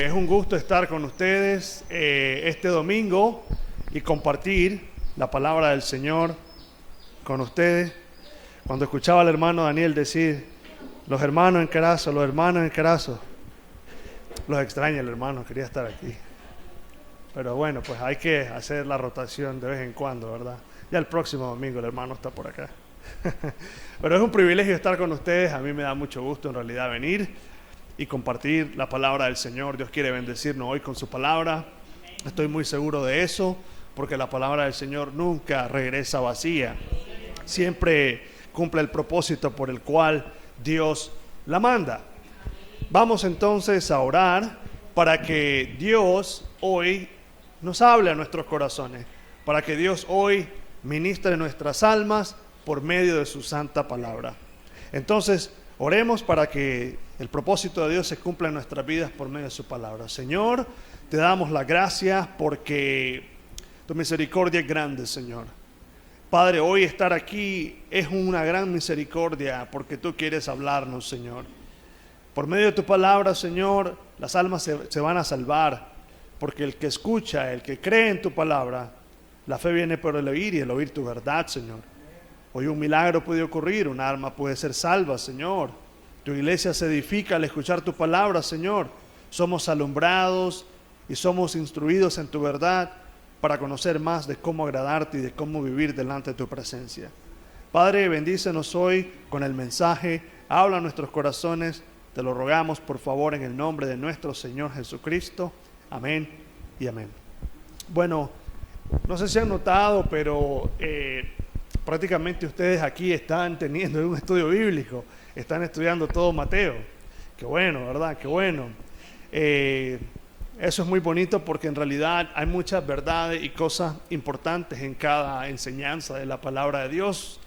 Es un gusto estar con ustedes este domingo y compartir la palabra del Señor con ustedes. Cuando escuchaba al hermano Daniel decir, los hermanos en Carazo, los extraña el hermano, quería estar aquí. Pero bueno, pues hay que hacer la rotación de vez en cuando, ¿verdad? Ya el próximo domingo el hermano está por acá. Pero es un privilegio estar con ustedes, a mí me da mucho gusto en realidad venir y compartir la palabra del Señor. Dios quiere bendecirnos hoy con su palabra. Estoy muy seguro de eso, porque la palabra del Señor nunca regresa vacía. Siempre cumple el propósito por el cual Dios la manda. Vamos entonces a orar para que Dios hoy nos hable a nuestros corazones, para que Dios hoy ministre nuestras almas por medio de su santa palabra. Entonces, oremos para que el propósito de Dios se cumpla en nuestras vidas por medio de su palabra. Señor, te damos las gracias porque tu misericordia es grande, Señor. Padre, hoy estar aquí es una gran misericordia porque tú quieres hablarnos, Señor. Por medio de tu palabra, Señor, las almas se van a salvar, porque el que escucha, el que cree en tu palabra, la fe viene por el oír y el oír tu verdad, Señor. Hoy un milagro puede ocurrir, un alma puede ser salva, Señor. Tu iglesia se edifica al escuchar tu palabra, Señor. Somos alumbrados y somos instruidos en tu verdad para conocer más de cómo agradarte y de cómo vivir delante de tu presencia. Padre, bendícenos hoy con el mensaje, habla a nuestros corazones, te lo rogamos por favor en el nombre de nuestro Señor Jesucristo. Amén y amén. Bueno, no sé si han notado, pero prácticamente ustedes aquí están teniendo un estudio bíblico, están estudiando todo Mateo. Qué bueno, ¿verdad? Qué bueno. Eso es muy bonito porque en realidad hay muchas verdades y cosas importantes en cada enseñanza de la palabra de Dios.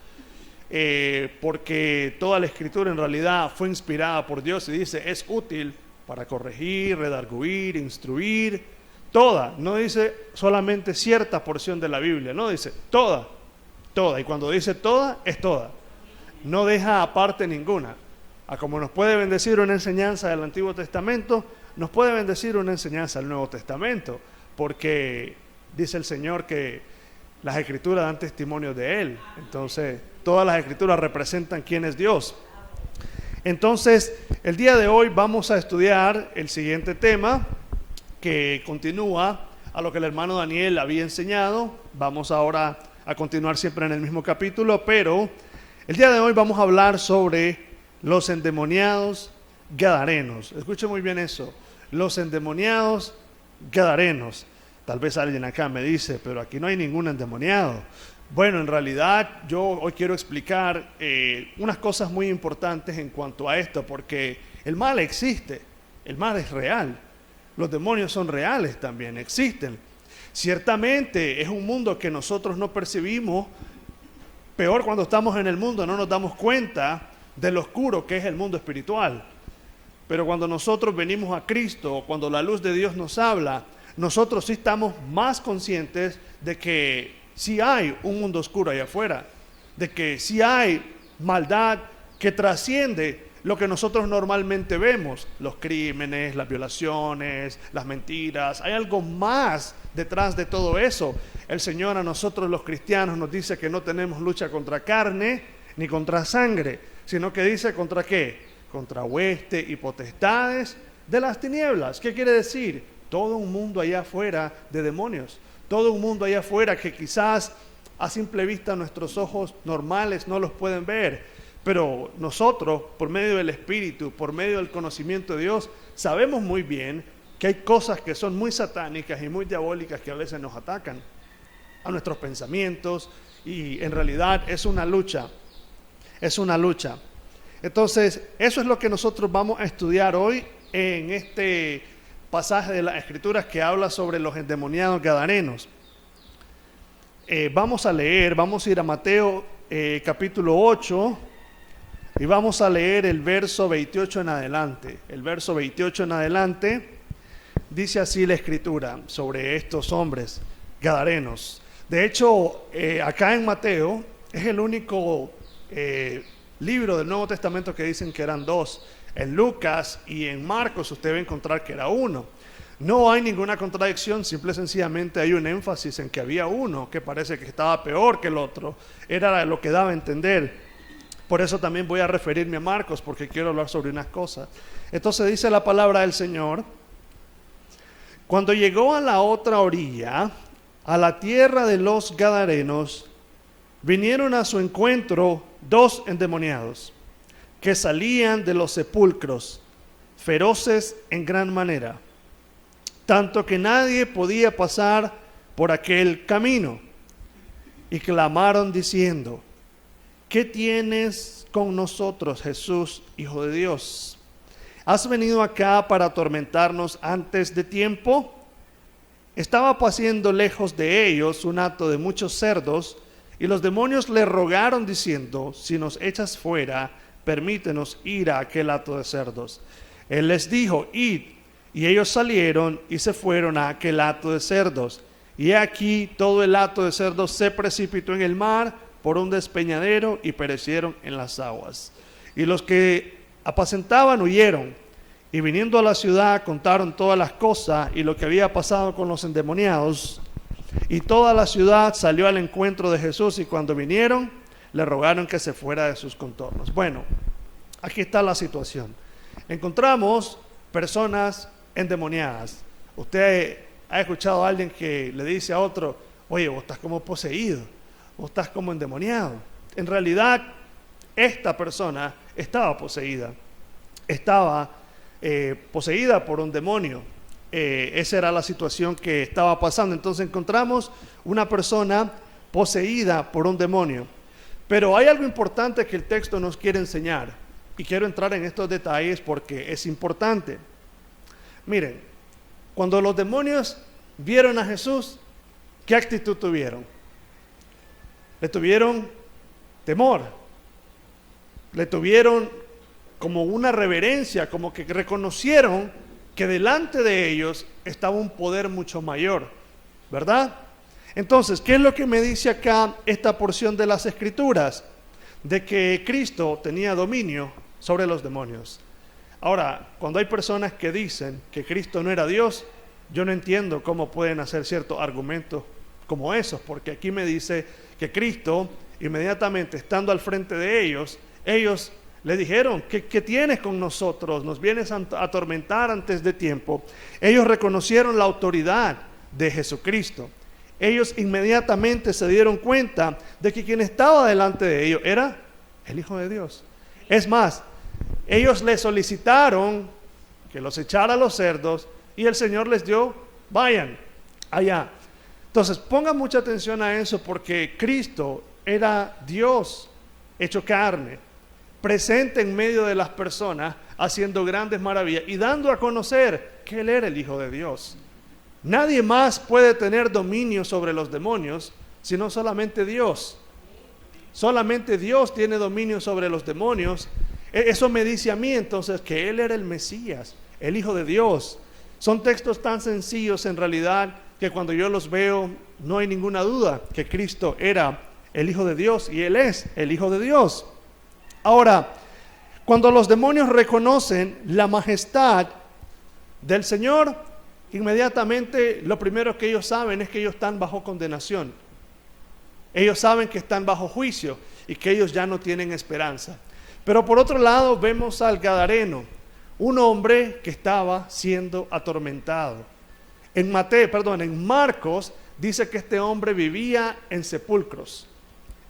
Porque toda la escritura en realidad fue inspirada por Dios y dice, es útil para corregir, redarguir, instruir, toda. No dice solamente cierta porción de la Biblia, no, dice toda. Y cuando dice toda, es toda. No deja aparte ninguna. Como nos puede bendecir una enseñanza del Antiguo Testamento, nos puede bendecir una enseñanza del Nuevo Testamento, porque dice el Señor que las Escrituras dan testimonio de Él. Entonces, todas las Escrituras representan quién es Dios. Entonces, el día de hoy vamos a estudiar el siguiente tema, que continúa a lo que el hermano Daniel había enseñado. Vamos ahora a continuar siempre en el mismo capítulo, pero el día de hoy vamos a hablar sobre los endemoniados gadarenos. Escuchen muy bien eso, los endemoniados gadarenos. Tal vez alguien acá me dice, pero aquí no hay ningún endemoniado. Bueno, en realidad yo hoy quiero explicar unas cosas muy importantes en cuanto a esto, porque el mal existe, el mal es real, los demonios son reales también, existen. Ciertamente es un mundo que nosotros no percibimos, peor cuando estamos en el mundo no nos damos cuenta de lo oscuro que es el mundo espiritual. Pero cuando nosotros venimos a Cristo, cuando la luz de Dios nos habla, nosotros sí estamos más conscientes de que sí hay un mundo oscuro allá afuera, de que sí hay maldad que trasciende lo que nosotros normalmente vemos, los crímenes, las violaciones, las mentiras. Hay algo más detrás de todo eso. El Señor a nosotros los cristianos nos dice que no tenemos lucha contra carne ni contra sangre, sino que dice contra ¿qué? Contra huestes y potestades de las tinieblas. ¿Qué quiere decir? Todo un mundo allá afuera de demonios, todo un mundo allá afuera que quizás a simple vista nuestros ojos normales no los pueden ver, pero nosotros, por medio del Espíritu, por medio del conocimiento de Dios, sabemos muy bien que hay cosas que son muy satánicas y muy diabólicas que a veces nos atacan a nuestros pensamientos, y en realidad es una lucha. Entonces, eso es lo que nosotros vamos a estudiar hoy en este pasaje de las Escrituras que habla sobre los endemoniados gadarenos. Vamos a ir a Mateo capítulo 8 y vamos a leer el verso 28 en adelante. El verso 28 en adelante dice así la Escritura sobre estos hombres gadarenos. De hecho, acá en Mateo es el único libros del Nuevo Testamento que dicen que eran dos. En Lucas y en Marcos usted va a encontrar que era uno. No hay ninguna contradicción, simple y sencillamente hay un énfasis en que había uno que parece que estaba peor que el otro. Era lo que daba a entender. Por eso también voy a referirme a Marcos, porque quiero hablar sobre unas cosas. Entonces dice la palabra del Señor: cuando llegó a la otra orilla, a la tierra de los Gadarenos, vinieron a su encuentro dos endemoniados, que salían de los sepulcros, feroces en gran manera, tanto que nadie podía pasar por aquel camino. Y clamaron diciendo: ¿qué tienes con nosotros, Jesús, Hijo de Dios? ¿Has venido acá para atormentarnos antes de tiempo? Estaba pasando lejos de ellos un hato de muchos cerdos, y los demonios le rogaron diciendo: si nos echas fuera, permítenos ir a aquel hato de cerdos. Él les dijo: id. Y ellos salieron y se fueron a aquel hato de cerdos. Y aquí todo el hato de cerdos se precipitó en el mar por un despeñadero y perecieron en las aguas. Y los que apacentaban huyeron, y viniendo a la ciudad contaron todas las cosas y lo que había pasado con los endemoniados. Y toda la ciudad salió al encuentro de Jesús, y cuando vinieron le rogaron que se fuera de sus contornos. Bueno, aquí está la situación. Encontramos personas endemoniadas. Usted ha escuchado a alguien que le dice a otro: oye, vos estás como poseído, vos estás como endemoniado. En realidad, esta persona estaba poseída. Estaba poseída por un demonio. Esa era la situación que estaba pasando. Entonces encontramos una persona poseída por un demonio. Pero hay algo importante que el texto nos quiere enseñar, y quiero entrar en estos detalles porque es importante. Miren, cuando los demonios vieron a Jesús, ¿qué actitud tuvieron? Le tuvieron temor, le tuvieron como una reverencia, como que reconocieron que delante de ellos estaba un poder mucho mayor, ¿verdad? Entonces, ¿qué es lo que me dice acá esta porción de las Escrituras? De que Cristo tenía dominio sobre los demonios. Ahora, cuando hay personas que dicen que Cristo no era Dios, yo no entiendo cómo pueden hacer ciertos argumentos como esos, porque aquí me dice que Cristo, inmediatamente estando al frente de ellos le dijeron: ¿qué tienes con nosotros? Nos vienes a atormentar antes de tiempo. Ellos reconocieron la autoridad de Jesucristo. Ellos inmediatamente se dieron cuenta de que quien estaba delante de ellos era el Hijo de Dios. Es más, ellos le solicitaron que los echara a los cerdos, y el Señor les dio: vayan allá. Entonces pongan mucha atención a eso, porque Cristo era Dios hecho carne, presente en medio de las personas, haciendo grandes maravillas y dando a conocer que Él era el Hijo de Dios. Nadie más puede tener dominio sobre los demonios, sino solamente Dios. Solamente Dios tiene dominio sobre los demonios. Eso me dice a mí entonces que Él era el Mesías, el Hijo de Dios. Son textos tan sencillos en realidad que cuando yo los veo no hay ninguna duda que Cristo era el Hijo de Dios y Él es el Hijo de Dios. Ahora, cuando los demonios reconocen la majestad del Señor, inmediatamente lo primero que ellos saben es que ellos están bajo condenación. Ellos saben que están bajo juicio y que ellos ya no tienen esperanza. Pero por otro lado vemos al Gadareno, un hombre que estaba siendo atormentado. En Marcos dice que este hombre vivía en sepulcros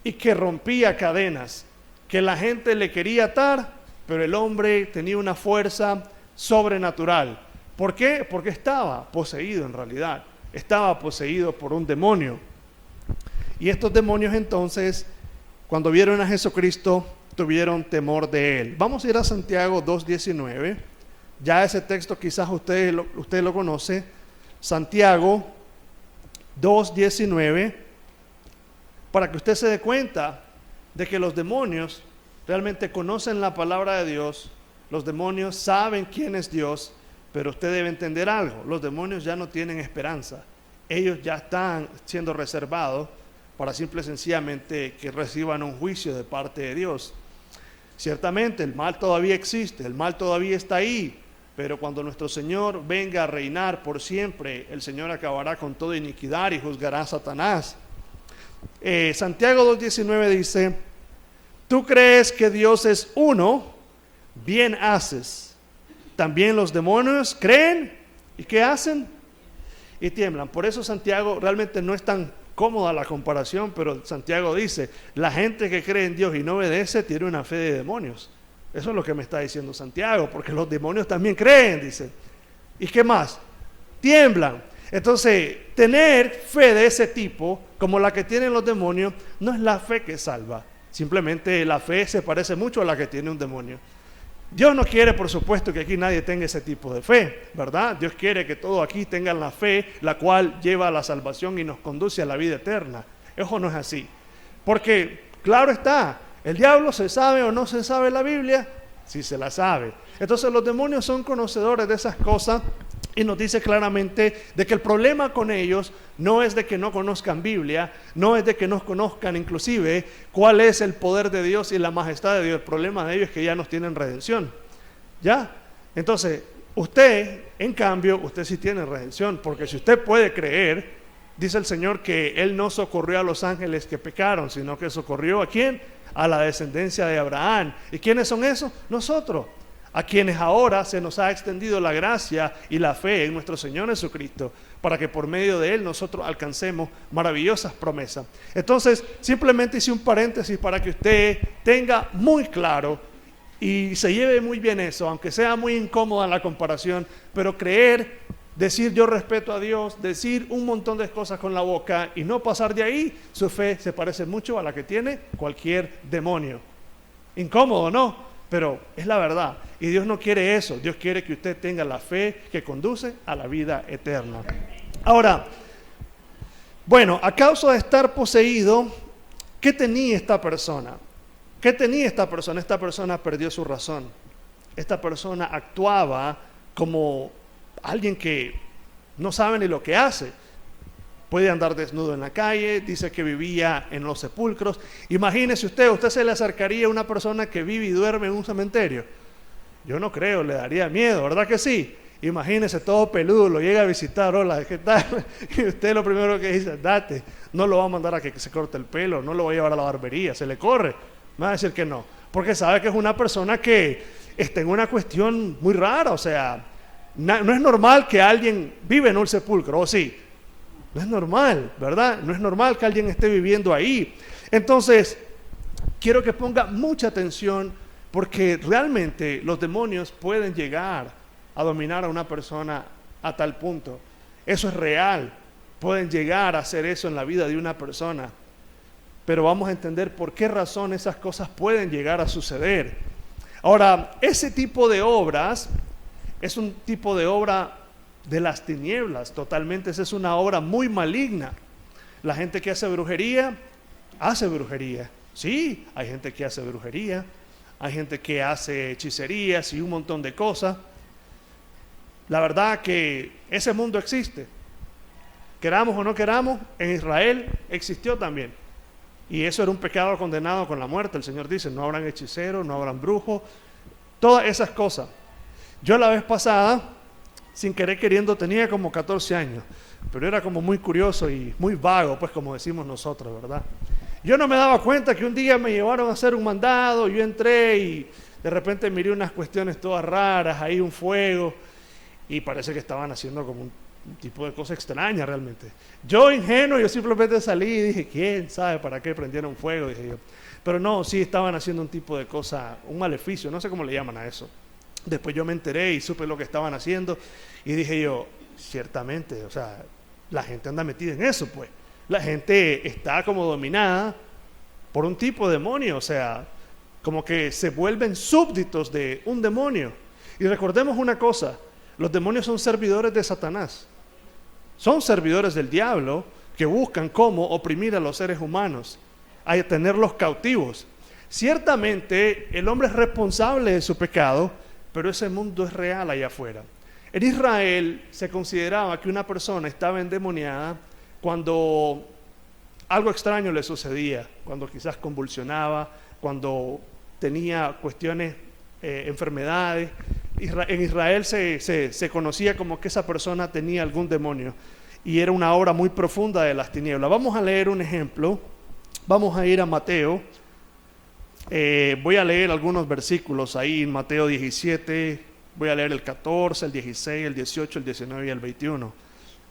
y que rompía cadenas, que la gente le quería atar, pero el hombre tenía una fuerza sobrenatural. ¿Por qué? Porque estaba poseído en realidad, estaba poseído por un demonio. Y estos demonios entonces, cuando vieron a Jesucristo, tuvieron temor de Él. Vamos a ir a Santiago 2:19, ya ese texto quizás usted lo conoce. Santiago 2:19, para que usted se dé cuenta de que los demonios realmente conocen la palabra de Dios. Los demonios saben quién es Dios, pero usted debe entender algo: los demonios ya no tienen esperanza. Ellos ya están siendo reservados para simple y sencillamente que reciban un juicio de parte de Dios. Ciertamente el mal todavía existe, el mal todavía está ahí, pero cuando nuestro Señor venga a reinar por siempre, el Señor acabará con toda iniquidad y juzgará a Satanás. Santiago 2:19 dice: tú crees que Dios es uno, bien haces. También los demonios creen, ¿y qué hacen? Y tiemblan. Por eso Santiago realmente no es tan cómoda la comparación, pero Santiago dice, la gente que cree en Dios y no obedece tiene una fe de demonios. Eso es lo que me está diciendo Santiago, porque los demonios también creen, dice. ¿Y qué más? Tiemblan. Entonces, tener fe de ese tipo, como la que tienen los demonios, no es la fe que salva. Simplemente la fe se parece mucho a la que tiene un demonio. Dios no quiere, por supuesto, que aquí nadie tenga ese tipo de fe, ¿verdad? Dios quiere que todos aquí tengan la fe, la cual lleva a la salvación y nos conduce a la vida eterna. Eso no es así. Porque, claro está, ¿el diablo se sabe o no se sabe la Biblia? Sí se la sabe. Entonces los demonios son conocedores de esas cosas y nos dice claramente de que el problema con ellos no es de que no conozcan Biblia, no es de que no conozcan inclusive cuál es el poder de Dios y la majestad de Dios. El problema de ellos es que ya no tienen redención. ¿Ya? Entonces, usted, en cambio, usted sí tiene redención, porque si usted puede creer, dice el Señor que Él no socorrió a los ángeles que pecaron, sino que socorrió ¿a quién? A la descendencia de Abraham. ¿Y quiénes son esos? Nosotros, a quienes ahora se nos ha extendido la gracia y la fe en nuestro Señor Jesucristo, para que por medio de Él nosotros alcancemos maravillosas promesas. Entonces, simplemente hice un paréntesis para que usted tenga muy claro y se lleve muy bien eso, aunque sea muy incómoda la comparación, pero creer, decir yo respeto a Dios, decir un montón de cosas con la boca y no pasar de ahí, su fe se parece mucho a la que tiene cualquier demonio. Incómodo, ¿no? Pero es la verdad. Y Dios no quiere eso. Dios quiere que usted tenga la fe que conduce a la vida eterna. Ahora, bueno, a causa de estar poseído, ¿qué tenía esta persona? ¿Qué tenía esta persona? Esta persona perdió su razón. Esta persona actuaba como alguien que no sabe ni lo que hace. Puede andar desnudo en la calle, dice que vivía en los sepulcros. Imagínese usted se le acercaría a una persona que vive y duerme en un cementerio. Yo no creo, le daría miedo, ¿verdad que sí? Imagínese todo peludo, lo llega a visitar, hola, ¿qué tal? Y usted lo primero que dice, date, no lo va a mandar a que se corte el pelo, no lo va a llevar a la barbería, se le corre. Me va a decir que no, porque sabe que es una persona que está en una cuestión muy rara, o sea, no es normal que alguien vive en un sepulcro, ¿o sí? No es normal, ¿verdad? No es normal que alguien esté viviendo ahí. Entonces, quiero que ponga mucha atención porque realmente los demonios pueden llegar a dominar a una persona a tal punto. Eso es real. Pueden llegar a hacer eso en la vida de una persona. Pero vamos a entender por qué razón esas cosas pueden llegar a suceder. Ahora, ese tipo de obras es un tipo de obra de las tinieblas, totalmente. Esa es una obra muy maligna. La gente que hace brujería. Sí, hay gente que hace brujería, hay gente que hace hechicerías y un montón de cosas. La verdad que ese mundo existe. Queramos o no queramos, en Israel existió también. Y eso era un pecado condenado con la muerte. El Señor dice, no habrán hechiceros, no habrán brujos, todas esas cosas. Yo la vez pasada, sin querer queriendo, tenía como 14 años, pero era como muy curioso y muy vago, pues como decimos nosotros, ¿verdad? Yo no me daba cuenta que un día me llevaron a hacer un mandado, yo entré y de repente miré unas cuestiones todas raras, ahí un fuego, y parece que estaban haciendo como un tipo de cosa extraña realmente. Yo ingenuo, yo simplemente salí y dije, ¿quién sabe para qué prendieron fuego? Dije yo. Pero no, sí estaban haciendo un tipo de cosa, un maleficio, no sé cómo le llaman a eso. Después yo me enteré y supe lo que estaban haciendo y dije yo, ciertamente, o sea, la gente anda metida en eso, pues. La gente está como dominada por un tipo de demonio, o sea, como que se vuelven súbditos de un demonio. Y recordemos una cosa, los demonios son servidores de Satanás. Son servidores del diablo que buscan cómo oprimir a los seres humanos, a tenerlos cautivos. Ciertamente el hombre es responsable de su pecado, pero ese mundo es real allá afuera. En Israel se consideraba que una persona estaba endemoniada cuando algo extraño le sucedía, cuando quizás convulsionaba, cuando tenía cuestiones, enfermedades. En Israel se conocía como que esa persona tenía algún demonio y era una obra muy profunda de las tinieblas. Vamos a leer un ejemplo. Vamos a ir a Mateo. Voy a leer algunos versículos ahí en Mateo 17. Voy a leer el 14, el 16, el 18, el 19 y el 21.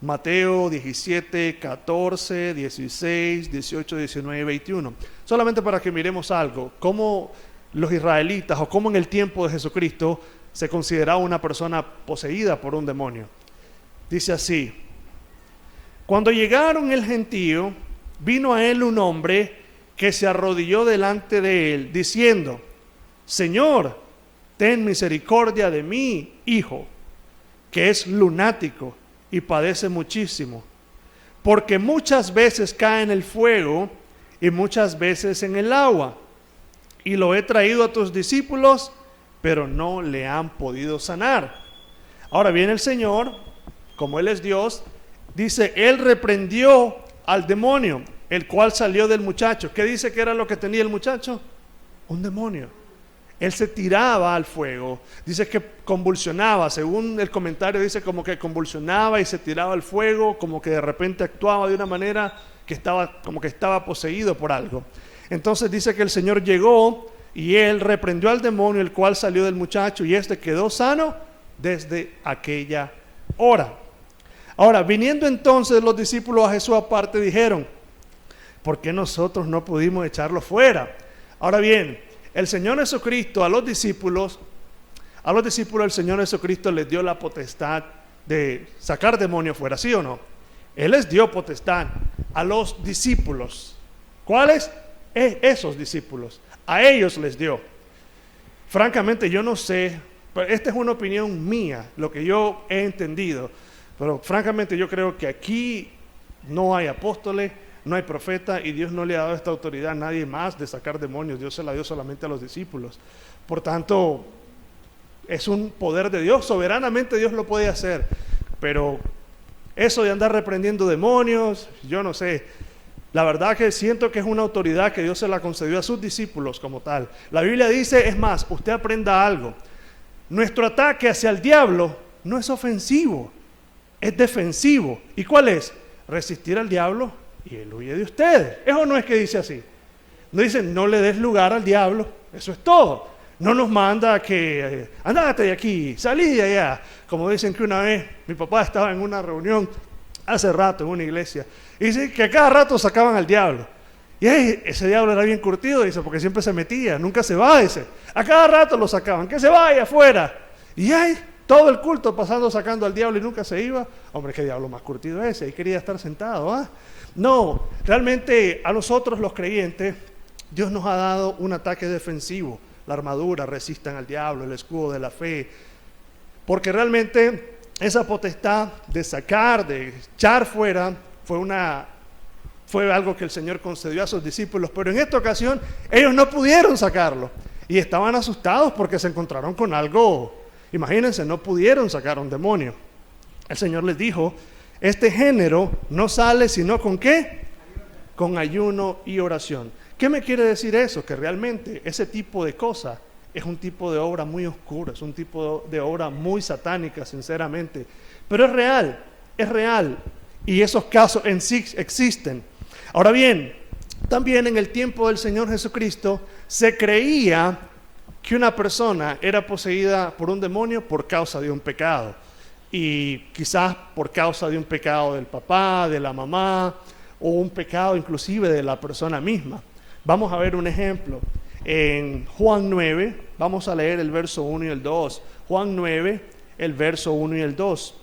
Mateo 17, 14, 16, 18, 19 y 21. Solamente para que miremos algo, cómo los israelitas o cómo en el tiempo de Jesucristo se consideraba una persona poseída por un demonio. Dice así: cuando llegaron el gentío, vino a él un hombre que se arrodilló delante de él, diciendo: Señor, ten misericordia de mi hijo, que es lunático y padece muchísimo, porque muchas veces cae en el fuego y muchas veces en el agua. Y lo he traído a tus discípulos, pero no le han podido sanar. Ahora viene el Señor, como Él es Dios, dice, Él reprendió al demonio, el cual salió del muchacho. ¿Qué dice que era lo que tenía el muchacho? Un demonio. Él se tiraba al fuego, dice que convulsionaba, según el comentario dice como que convulsionaba y se tiraba al fuego, como que de repente actuaba de una manera que como que estaba poseído por algo. Entonces dice que el Señor llegó y Él reprendió al demonio, el cual salió del muchacho, y este quedó sano desde aquella hora. Ahora, viniendo entonces los discípulos a Jesús aparte, dijeron: ¿por qué nosotros no pudimos echarlo fuera? Ahora bien, el Señor Jesucristo a los discípulos el Señor Jesucristo les dio la potestad de sacar demonios fuera, ¿sí o no? Él les dio potestad a los discípulos. ¿Cuáles? Esos discípulos. A ellos les dio. Francamente yo no sé, pero esta es una opinión mía, lo que yo he entendido, pero francamente yo creo que aquí no hay apóstoles, no hay profeta, y Dios no le ha dado esta autoridad a nadie más de sacar demonios. Dios se la dio solamente a los discípulos. Por tanto, es un poder de Dios, soberanamente Dios lo puede hacer, pero eso de andar reprendiendo demonios, yo no sé. La verdad que siento que es una autoridad que Dios se la concedió a sus discípulos como tal. La Biblia dice, es más, usted aprenda algo: nuestro ataque hacia el diablo no es ofensivo, es defensivo. ¿Y cuál es? Resistir al diablo y él huye de ustedes. ¿Eso no es que dice así? No dice, no le des lugar al diablo, eso es todo. No nos manda a que, andate de aquí, salí de allá. Como dicen que una vez, mi papá estaba en una reunión hace rato en una iglesia, y dice que a cada rato sacaban al diablo. Y ese diablo era bien curtido, dice, porque siempre se metía, nunca se va, dice. A cada rato lo sacaban, que se vaya afuera. Y todo el culto pasando sacando al diablo y nunca se iba. Hombre, qué diablo más curtido ese, ahí quería estar sentado, ¿ah? No, realmente a nosotros los creyentes, Dios nos ha dado un ataque defensivo. La armadura, resistan al diablo, el escudo de la fe. Porque realmente esa potestad de sacar, de echar fuera, fue algo que el Señor concedió a sus discípulos. Pero en esta ocasión ellos no pudieron sacarlo. Y estaban asustados porque se encontraron con algo. Imagínense, no pudieron sacar a un demonio. El Señor les dijo, este género no sale sino ¿con qué? Con ayuno y oración. ¿Qué me quiere decir eso? Que realmente ese tipo de cosas es un tipo de obra muy oscura, es un tipo de obra muy satánica, sinceramente. Pero es real. Y esos casos en sí existen. Ahora bien, también en el tiempo del Señor Jesucristo se creía que una persona era poseída por un demonio por causa de un pecado. Y quizás por causa de un pecado del papá, de la mamá, o un pecado inclusive de la persona misma. Vamos a ver un ejemplo. En Juan 9, vamos a leer el verso 1 y el 2. Juan 9, el verso 1 y el 2.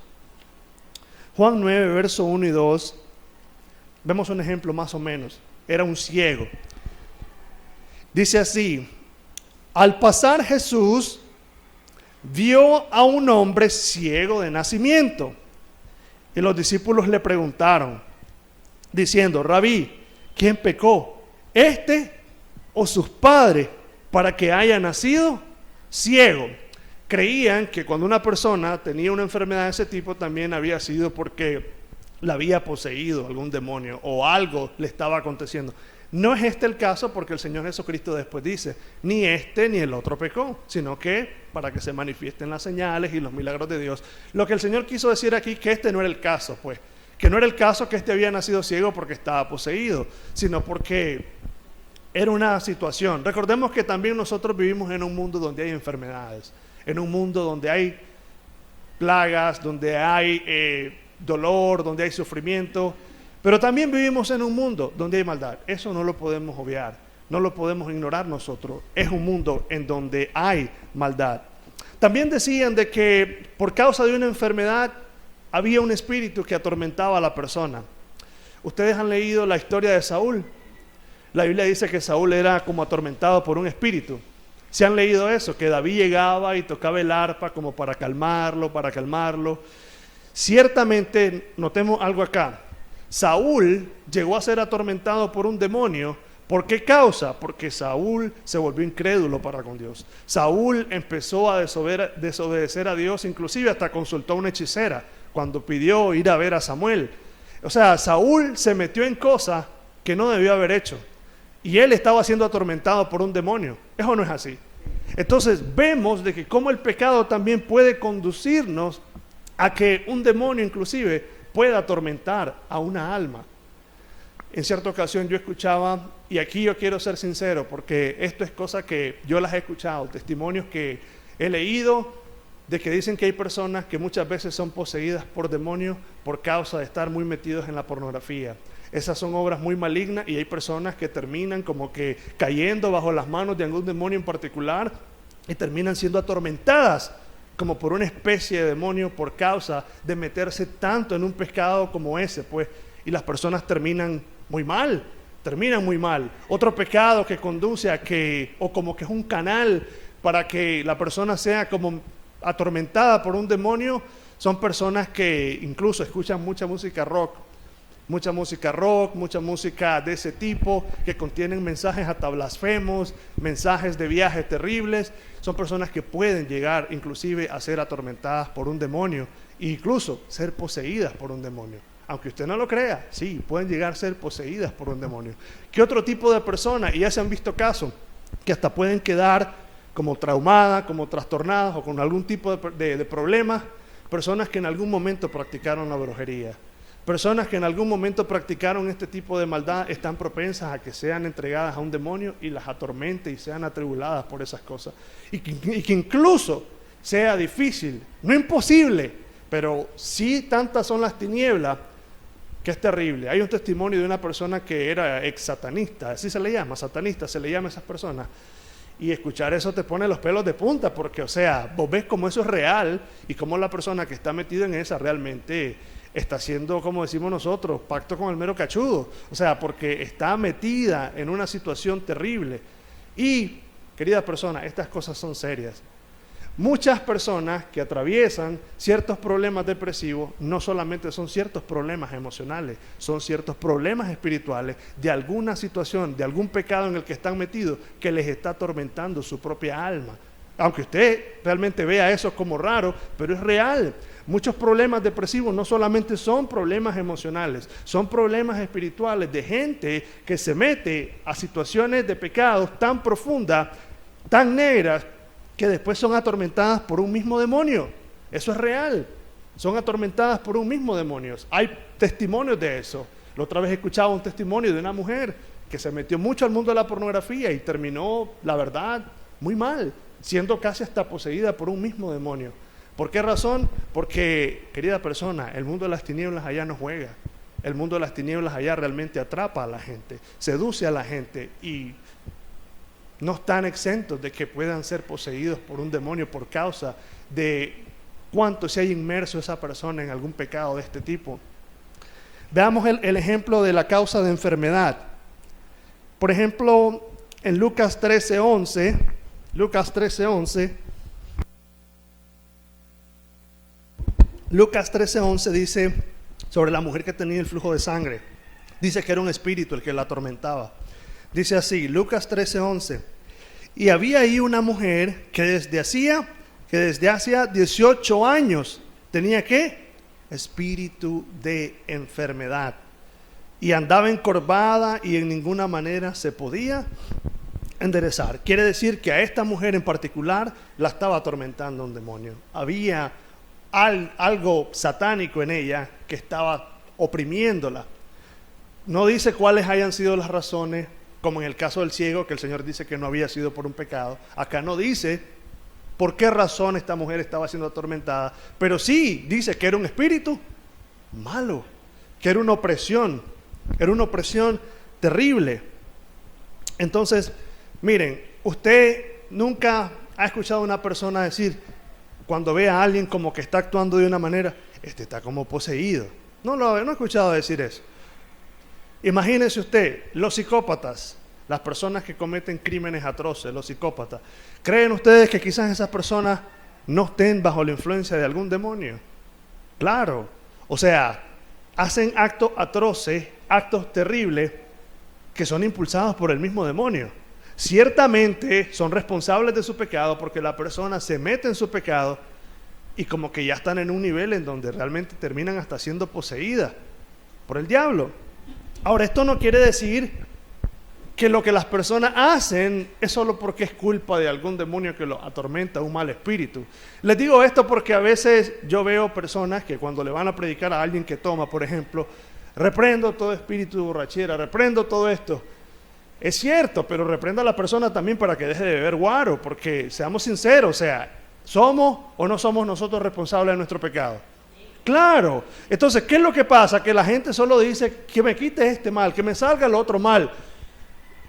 Juan 9, verso 1 y 2. Vemos un ejemplo más o menos. Era un ciego. Dice así: al pasar Jesús vio a un hombre ciego de nacimiento. Y los discípulos le preguntaron, diciendo, Rabí, ¿quién pecó? ¿Este o sus padres para que haya nacido ciego? Creían que cuando una persona tenía una enfermedad de ese tipo también había sido porque la había poseído algún demonio o algo le estaba aconteciendo. No es este el caso porque el Señor Jesucristo después dice, ni este ni el otro pecó, sino que para que se manifiesten las señales y los milagros de Dios. Lo que el Señor quiso decir aquí, que este no era el caso, pues, que no era el caso que este había nacido ciego porque estaba poseído, sino porque era una situación. Recordemos que también nosotros vivimos en un mundo donde hay enfermedades, en un mundo donde hay plagas, donde hay dolor, donde hay sufrimiento, pero también vivimos en un mundo donde hay maldad. Eso no lo podemos obviar, no lo podemos ignorar nosotros. Es un mundo en donde hay maldad. También decían de que por causa de una enfermedad había un espíritu que atormentaba a la persona. Ustedes han leído la historia de Saúl. La Biblia dice que Saúl era como atormentado por un espíritu. ¿Se han leído eso? Que David llegaba y tocaba el arpa como para calmarlo, para calmarlo. Ciertamente, notemos algo acá. Saúl llegó a ser atormentado por un demonio. ¿Por qué causa? Porque Saúl se volvió incrédulo para con Dios. Saúl empezó a desobedecer a Dios, inclusive hasta consultó a una hechicera cuando pidió ir a ver a Samuel. O sea, Saúl se metió en cosas que no debió haber hecho. Y él estaba siendo atormentado por un demonio. Eso no es así. Entonces vemos de que cómo el pecado también puede conducirnos a que un demonio inclusive pueda atormentar a una alma. En cierta ocasión yo escuchaba, y aquí yo quiero ser sincero, porque esto es cosa que yo las he escuchado, testimonios que he leído, de que dicen que hay personas que muchas veces son poseídas por demonios por causa de estar muy metidos en la pornografía. Esas son obras muy malignas y hay personas que terminan como que cayendo bajo las manos de algún demonio en particular y terminan siendo atormentadas como por una especie de demonio por causa de meterse tanto en un pecado como ese, pues, y las personas terminan muy mal. Otro pecado que conduce a que, o como que es un canal para que la persona sea como atormentada por un demonio, son personas que incluso escuchan mucha música rock, mucha música de ese tipo, que contienen mensajes hasta blasfemos, mensajes de viajes terribles. Son personas que pueden llegar inclusive a ser atormentadas por un demonio, e incluso ser poseídas por un demonio. Aunque usted no lo crea, sí, pueden llegar a ser poseídas por un demonio. ¿Qué otro tipo de personas? Y ya se han visto casos que hasta pueden quedar como traumadas, como trastornadas o con algún tipo de problemas. Personas que en algún momento practicaron la brujería. Personas que en algún momento practicaron este tipo de maldad están propensas a que sean entregadas a un demonio y las atormente y sean atribuladas por esas cosas. Y que incluso sea difícil, no imposible, pero sí tantas son las tinieblas que es terrible. Hay un testimonio de una persona que era ex satanista, así se le llama, satanista, se le llama a esas personas. Y escuchar eso te pone los pelos de punta, porque, o sea, vos ves cómo eso es real y cómo la persona que está metida en esa realmente está haciendo, como decimos nosotros, pacto con el mero cachudo. O sea, porque está metida en una situación terrible. Y, querida persona, estas cosas son serias. Muchas personas que atraviesan ciertos problemas depresivos no solamente son ciertos problemas emocionales, son ciertos problemas espirituales de alguna situación, de algún pecado en el que están metidos que les está atormentando su propia alma. Aunque usted realmente vea eso como raro, pero es real. Muchos problemas depresivos no solamente son problemas emocionales, son problemas espirituales de gente que se mete a situaciones de pecados tan profundas, tan negras, que después son atormentadas por un mismo demonio. Eso es real. Son atormentadas por un mismo demonio. Hay testimonios de eso. La otra vez escuchaba un testimonio de una mujer que se metió mucho al mundo de la pornografía y terminó, la verdad, muy mal, siendo casi hasta poseída por un mismo demonio. ¿Por qué razón? Porque, querida persona, el mundo de las tinieblas allá no juega. El mundo de las tinieblas allá realmente atrapa a la gente, seduce a la gente y no están exentos de que puedan ser poseídos por un demonio por causa de cuánto se haya inmerso esa persona en algún pecado de este tipo. Veamos el ejemplo de la causa de enfermedad. Por ejemplo, en Lucas 13:11, Lucas 13:11 dice sobre la mujer que tenía el flujo de sangre. Dice que era un espíritu el que la atormentaba. Dice así, Lucas 13:11, y había ahí una mujer que desde hacía 18 años tenía ¿qué? Espíritu de enfermedad. y andaba encorvada y en ninguna manera se podía enderezar. Quiere decir que a esta mujer en particular la estaba atormentando un demonio. Había algo satánico en ella que estaba oprimiéndola. No dice cuáles hayan sido las razones, como en el caso del ciego, que el Señor dice que no había sido por un pecado. Acá no dice por qué razón esta mujer estaba siendo atormentada, pero sí dice que era un espíritu malo, que era una opresión terrible. Entonces, miren, usted nunca ha escuchado a una persona decir, cuando ve a alguien como que está actuando de una manera, este está como poseído. No he escuchado decir eso. Imagínese usted, los psicópatas, las personas que cometen crímenes atroces, los psicópatas, ¿creen ustedes que quizás esas personas no estén bajo la influencia de algún demonio? Claro, o sea, hacen actos atroces, actos terribles, que son impulsados por el mismo demonio. Ciertamente son responsables de su pecado porque la persona se mete en su pecado y como que ya están en un nivel en donde realmente terminan hasta siendo poseídas por el diablo. Ahora, esto no quiere decir que lo que las personas hacen es solo porque es culpa de algún demonio que los atormenta, un mal espíritu. Les digo esto porque a veces yo veo personas que cuando le van a predicar a alguien que toma, por ejemplo, reprendo todo espíritu de borrachera, reprendo todo esto. Es cierto, pero reprenda a la persona también para que deje de beber guaro, porque seamos sinceros, o sea, ¿somos o no somos nosotros responsables de nuestro pecado? Claro. Entonces, ¿qué es lo que pasa? Que la gente solo dice que me quite este mal, que me salga el otro mal.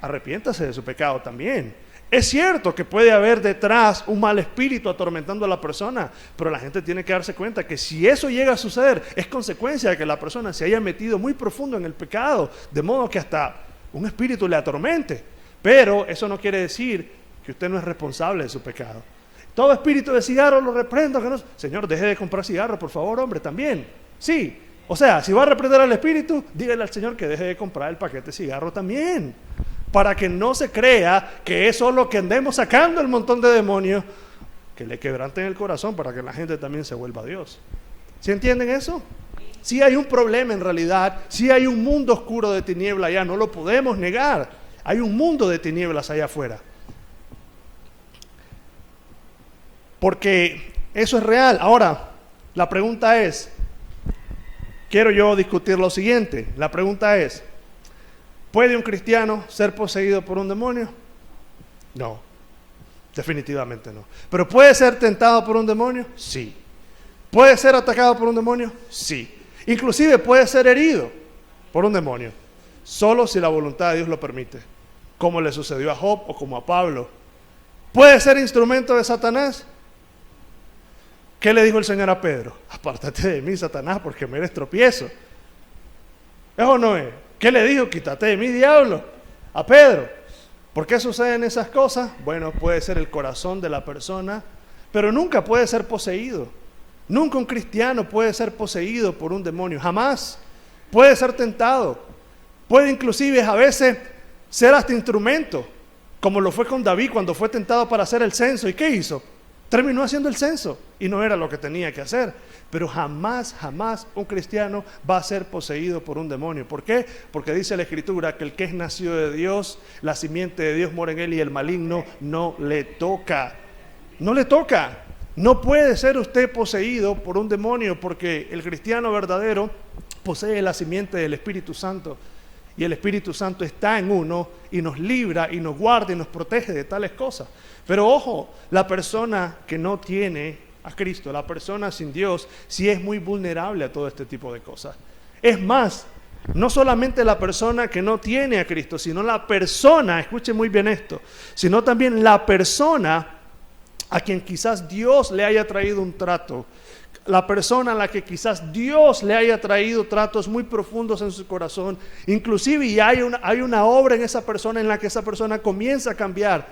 Arrepiéntase de su pecado también. Es cierto que puede haber detrás un mal espíritu atormentando a la persona, pero la gente tiene que darse cuenta que si eso llega a suceder, es consecuencia de que la persona se haya metido muy profundo en el pecado, de modo que hasta un espíritu le atormente. Pero eso no quiere decir que usted no es responsable de su pecado. Todo espíritu de cigarro lo reprendo. Que no... Señor, deje de comprar cigarros, por favor, hombre, también. Sí, o sea, si va a reprender al espíritu, dígale al Señor que deje de comprar el paquete de cigarro también. Para que no se crea que es solo que andemos sacando el montón de demonios, que le quebranten el corazón para que la gente también se vuelva a Dios. ¿Sí entienden eso? Sí hay un problema en realidad, sí hay un mundo oscuro de tiniebla allá, no lo podemos negar. Hay un mundo de tinieblas allá afuera. Porque eso es real. Ahora, la pregunta es, quiero yo discutir lo siguiente. La pregunta es, ¿puede un cristiano ser poseído por un demonio? No, definitivamente no. ¿Pero puede ser tentado por un demonio? Sí. ¿Puede ser atacado por un demonio? Sí. Inclusive puede ser herido por un demonio, solo si la voluntad de Dios lo permite, como le sucedió a Job o como a Pablo. ¿Puede ser instrumento de Satanás? ¿Qué le dijo el Señor a Pedro? Apártate de mí, Satanás, porque me eres tropiezo. ¿Es o no es? ¿Qué le dijo? Quítate de mí, diablo, a Pedro. ¿Por qué suceden esas cosas? Bueno, puede ser el corazón de la persona, pero nunca puede ser poseído. Nunca un cristiano puede ser poseído por un demonio, jamás. Puede ser tentado, puede inclusive a veces ser hasta instrumento, como lo fue con David cuando fue tentado para hacer el censo. ¿Y qué hizo? Terminó haciendo el censo y no era lo que tenía que hacer. Pero jamás un cristiano va a ser poseído por un demonio. ¿Por qué? Porque dice la Escritura que el que es nacido de Dios, la simiente de Dios mora en él y el maligno no le toca. No le toca. No puede ser usted poseído por un demonio, porque el cristiano verdadero posee la simiente del Espíritu Santo. Y el Espíritu Santo está en uno y nos libra y nos guarda y nos protege de tales cosas. Pero ojo, la persona que no tiene a Cristo, la persona sin Dios, sí es muy vulnerable a todo este tipo de cosas. Es más, no solamente la persona que no tiene a Cristo, sino la persona, escuche muy bien esto, sino también la persona a quien quizás Dios le haya traído un trato, la persona a la que quizás Dios le haya traído tratos muy profundos en su corazón, inclusive y hay una obra en esa persona en la que esa persona comienza a cambiar.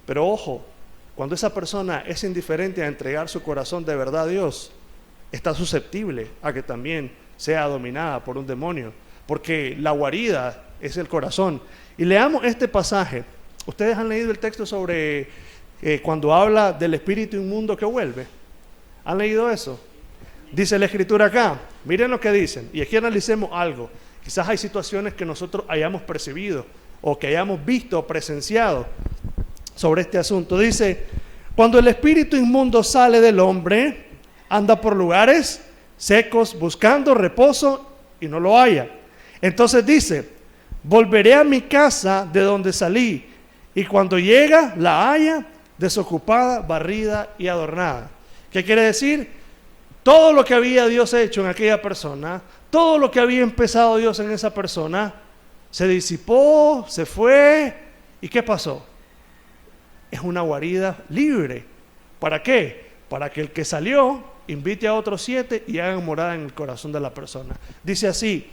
Pero ojo, cuando esa persona es indiferente a entregar su corazón de verdad a Dios, está susceptible a que también sea dominada por un demonio, porque la guarida es el corazón. Y leamos este pasaje. Ustedes han leído el texto sobre cuando habla del espíritu inmundo que vuelve. ¿Han leído eso? Dice la Escritura acá, miren lo que dicen, y aquí analicemos algo. Quizás hay situaciones que nosotros hayamos percibido o que hayamos visto o presenciado sobre este asunto. Dice, cuando el espíritu inmundo sale del hombre, anda por lugares secos buscando reposo y no lo halla. Entonces dice, volveré a mi casa de donde salí, y cuando llega la halla desocupada, barrida y adornada. ¿Qué quiere decir? Todo lo que había Dios hecho en aquella persona, todo lo que había empezado Dios en esa persona, se disipó, se fue. ¿Y qué pasó? Es una guarida libre. ¿Para qué? Para que el que salió invite a otros 7 y hagan morada en el corazón de la persona. Dice así,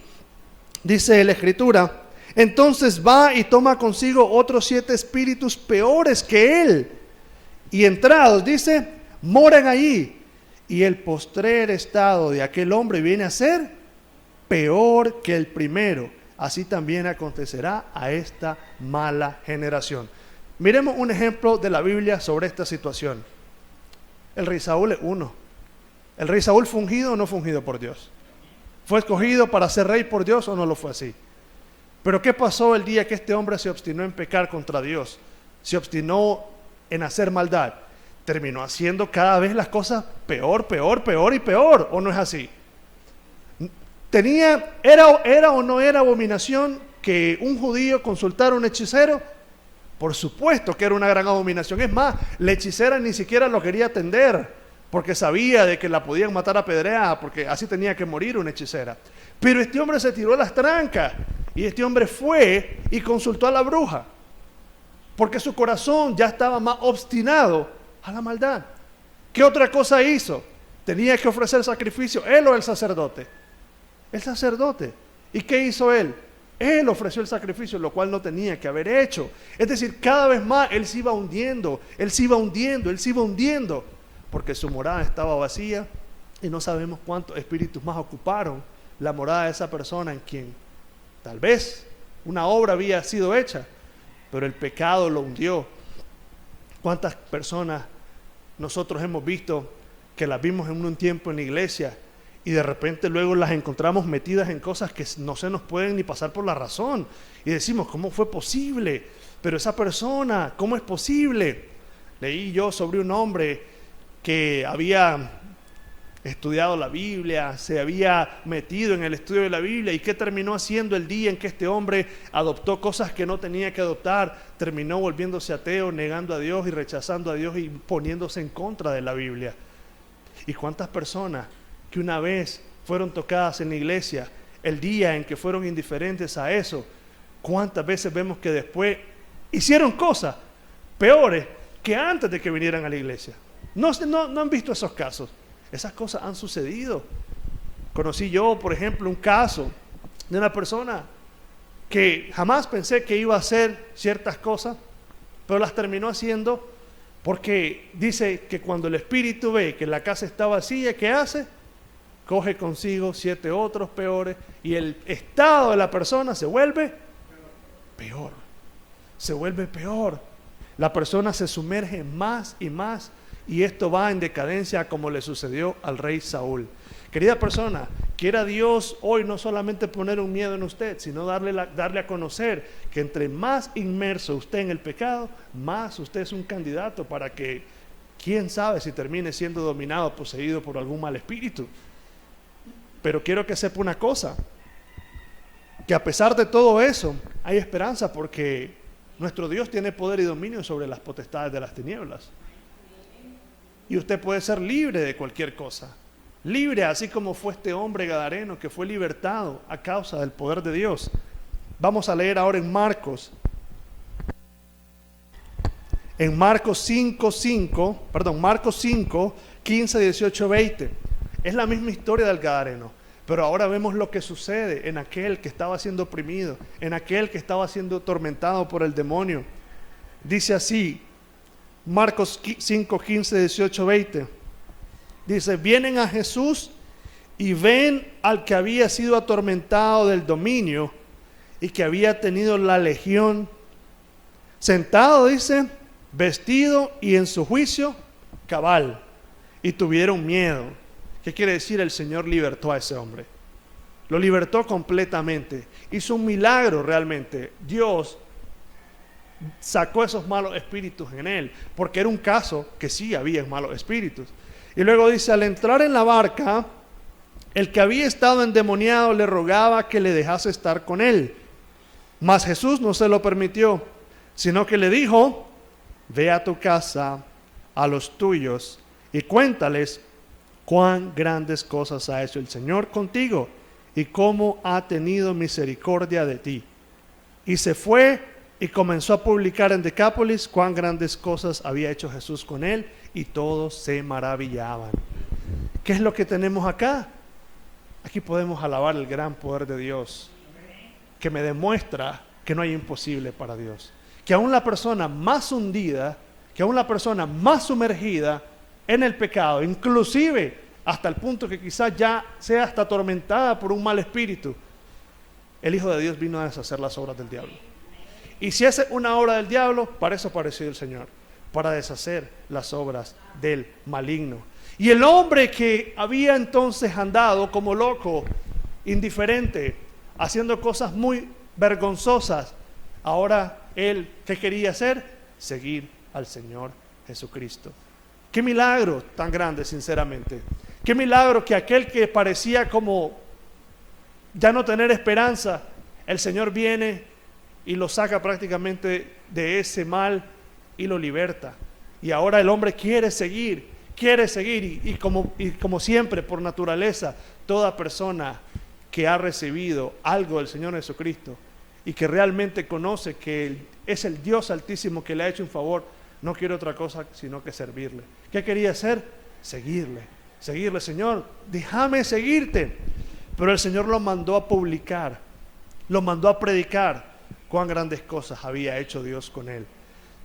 dice la Escritura, entonces va y toma consigo otros 7 espíritus peores que él, y entrados, dice, moran allí, y el postrer estado de aquel hombre viene a ser peor que el primero. Así también acontecerá a esta mala generación. Miremos un ejemplo de la Biblia sobre esta situación. El rey Saúl es uno. ¿El rey Saúl fue ungido o no fue ungido por Dios? ¿Fue escogido para ser rey por Dios o no lo fue así? Pero ¿qué pasó el día que este hombre se obstinó en pecar contra Dios? Se obstinó en hacer maldad. Terminó haciendo cada vez las cosas peor, peor, peor y peor. ¿O no es así? ¿Era o no era abominación que un judío consultara a un hechicero? Por supuesto que era una gran abominación. Es más, la hechicera ni siquiera lo quería atender, porque sabía de que la podían matar a pedreada, porque así tenía que morir una hechicera. Pero este hombre se tiró las trancas, y este hombre fue y consultó a la bruja, porque su corazón ya estaba más obstinado a la maldad. ¿Qué otra cosa hizo? Tenía que ofrecer sacrificio, él o el sacerdote. El sacerdote. ¿Y qué hizo él? Él ofreció el sacrificio, lo cual no tenía que haber hecho. Es decir, cada vez más él se iba hundiendo, él se iba hundiendo, él se iba hundiendo, porque su morada estaba vacía, y no sabemos cuántos espíritus más ocuparon la morada de esa persona, en quien tal vez una obra había sido hecha, pero el pecado lo hundió. ¿Cuántas personas nosotros hemos visto que las vimos en un tiempo en la iglesia y de repente luego las encontramos metidas en cosas que no se nos pueden ni pasar por la razón? Y decimos, ¿cómo fue posible? Pero esa persona, ¿cómo es posible? Leí yo sobre un hombre que había estudiado la Biblia, se había metido en el estudio de la Biblia, y ¿qué terminó haciendo el día en que este hombre adoptó cosas que no tenía que adoptar? Terminó volviéndose ateo, negando a Dios y rechazando a Dios y poniéndose en contra de la Biblia. ¿Y cuántas personas que una vez fueron tocadas en la iglesia, el día en que fueron indiferentes a eso, cuántas veces vemos que después hicieron cosas peores que antes de que vinieran a la iglesia? No han visto esos casos. Esas cosas han sucedido. Conocí yo, por ejemplo, un caso de una persona que jamás pensé que iba a hacer ciertas cosas, pero las terminó haciendo, porque dice que cuando el espíritu ve que la casa está vacía, ¿qué hace? Coge consigo 7 otros peores, y el estado de la persona se vuelve peor. Se vuelve peor. La persona se sumerge más y más, y esto va en decadencia, como le sucedió al rey Saúl. Querida persona, quiera Dios hoy no solamente poner un miedo en usted, sino darle a conocer que entre más inmerso usted en el pecado, más usted es un candidato para que, quién sabe si termine siendo dominado, poseído por algún mal espíritu. Pero quiero que sepa una cosa, que a pesar de todo eso, hay esperanza, porque nuestro Dios tiene poder y dominio sobre las potestades de las tinieblas. Y usted puede ser libre de cualquier cosa. Libre, así como fue este hombre gadareno que fue libertado a causa del poder de Dios. Vamos a leer ahora en Marcos. En Marcos 5, 15, 18, 20. Es la misma historia del gadareno, pero ahora vemos lo que sucede en aquel que estaba siendo oprimido, en aquel que estaba siendo atormentado por el demonio. Dice así, Marcos 5, 15, 18, 20. Dice, vienen a Jesús y ven al que había sido atormentado del dominio y que había tenido la legión, sentado, dice, vestido y en su juicio cabal, y tuvieron miedo. ¿Qué quiere decir? El Señor libertó a ese hombre. lo libertó completamente, hizo un milagro realmente. Dios sacó esos malos espíritus en él, porque era un caso que sí había malos espíritus. Y luego dice, al entrar en la barca, el que había estado endemoniado le rogaba que le dejase estar con él. Mas Jesús no se lo permitió, sino que le dijo, ve a tu casa, a los tuyos, y cuéntales cuán grandes cosas ha hecho el Señor contigo, y cómo ha tenido misericordia de ti. Y se fue y comenzó a publicar en Decápolis cuán grandes cosas había hecho Jesús con él, y todos se maravillaban. ¿Qué es lo que tenemos acá? Aquí podemos alabar el gran poder de Dios, que me demuestra que no hay imposible para Dios. Que aún la persona más hundida, que aún la persona más sumergida en el pecado, inclusive hasta el punto que quizás ya sea hasta atormentada por un mal espíritu, el Hijo de Dios vino a deshacer las obras del diablo. Y si esa es una obra del diablo, para eso apareció el Señor, para deshacer las obras del maligno. Y el hombre que había entonces andado como loco, indiferente, haciendo cosas muy vergonzosas, ahora él, ¿qué quería hacer? Seguir al Señor Jesucristo. Qué milagro tan grande, sinceramente. Qué milagro que aquel que parecía como ya no tener esperanza, el Señor viene y lo saca prácticamente de ese mal y lo liberta. Y ahora el hombre quiere seguir y como siempre, por naturaleza, toda persona que ha recibido algo del Señor Jesucristo y que realmente conoce que es el Dios Altísimo que le ha hecho un favor, no quiere otra cosa sino que servirle. ¿Qué quería hacer? Seguirle, Señor, déjame seguirte. Pero el Señor lo mandó a publicar, lo mandó a predicar cuán grandes cosas había hecho Dios con él.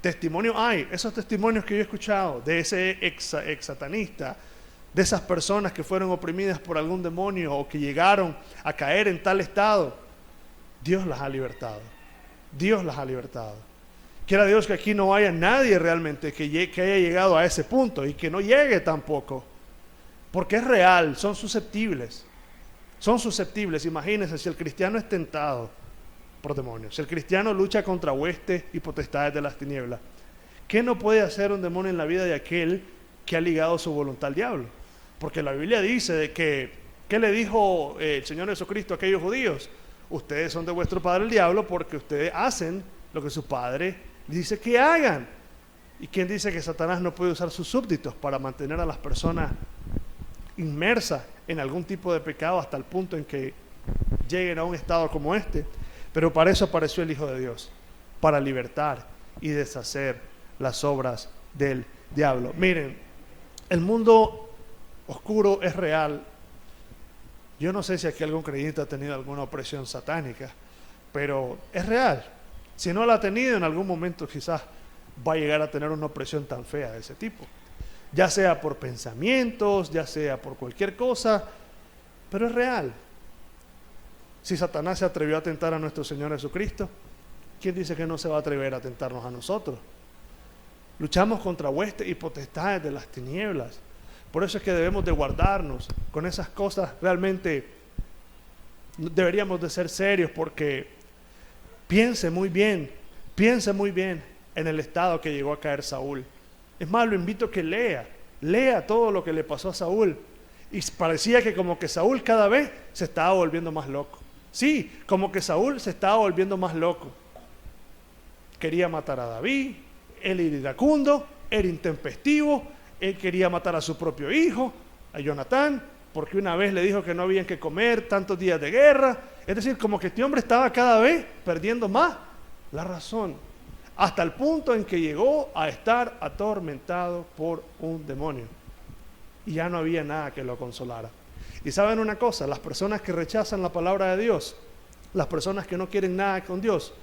Testimonios hay, esos testimonios que yo he escuchado de ese ex satanista, de esas personas que fueron oprimidas por algún demonio o que llegaron a caer en tal estado, Dios las ha libertado. Dios las ha libertado. Quiera Dios que aquí no haya nadie realmente que haya llegado a ese punto y que no llegue tampoco, porque es real, son susceptibles. Son susceptibles. Imagínense si el cristiano es tentado por demonios, si el cristiano lucha contra huestes y potestades de las tinieblas, ¿qué no puede hacer un demonio en la vida de aquel que ha ligado su voluntad al diablo? Porque la Biblia dice de que, ¿qué le dijo el Señor Jesucristo a aquellos judíos? Ustedes son de vuestro padre el diablo porque ustedes hacen lo que su padre dice que hagan. ¿Y quién dice que Satanás no puede usar sus súbditos para mantener a las personas inmersas en algún tipo de pecado hasta el punto en que lleguen a un estado como este? Pero para eso apareció el Hijo de Dios, para libertar y deshacer las obras del diablo. Miren, el mundo oscuro es real. Yo no sé si aquí algún creyente ha tenido alguna opresión satánica, pero es real. Si no la ha tenido, en algún momento quizás va a llegar a tener una opresión tan fea de ese tipo. Ya sea por pensamientos, ya sea por cualquier cosa, pero es real. Si Satanás se atrevió a tentar a nuestro Señor Jesucristo, ¿quién dice que no se va a atrever a tentarnos a nosotros? Luchamos contra huestes y potestades de las tinieblas. Por eso es que debemos de guardarnos con esas cosas. Realmente deberíamos de ser serios, porque piense muy bien en el estado que llegó a caer Saúl. Es más, lo invito a que lea todo lo que le pasó a Saúl. Y parecía que como que Saúl cada vez se estaba volviendo más loco. Sí, como que Saúl se estaba volviendo más loco. Quería matar a David, él era iracundo, era intempestivo, él quería matar a su propio hijo, a Jonatán, porque una vez le dijo que no habían que comer tantos días de guerra. Es decir, como que este hombre estaba cada vez perdiendo más la razón, hasta el punto en que llegó a estar atormentado por un demonio. Y ya no había nada que lo consolara. Y saben una cosa, las personas que rechazan la palabra de Dios, las personas que no quieren nada con Dios,